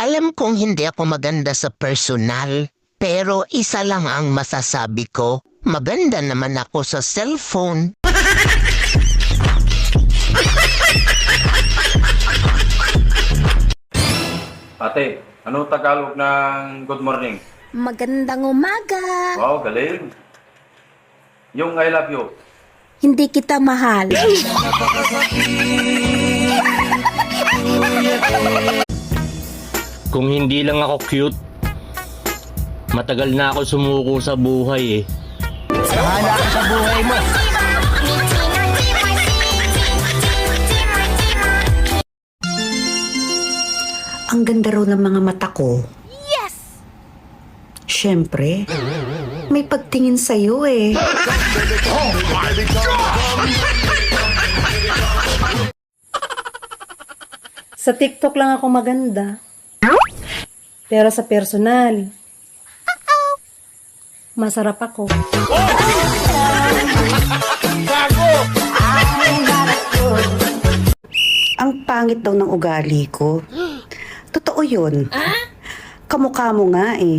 Alam kong hindi ako maganda sa personal, pero isa lang ang masasabi ko, maganda naman ako sa cellphone. Ate, ano Tagalog ng good morning? Magandang umaga. Wow, galing. Yung I love you. Hindi kita mahal. Kung hindi lang ako cute, matagal na ako sumuko sa buhay eh. Bahala ka sa buhay mo. Ang ganda raw ng mga mata ko. Yes! Siyempre, may pagtingin sa'yo eh. Sa TikTok lang ako maganda. Pero sa personal, masarap ako. Ang pangit daw ng ugali ko. Totoo yun. Kamukha mo nga eh.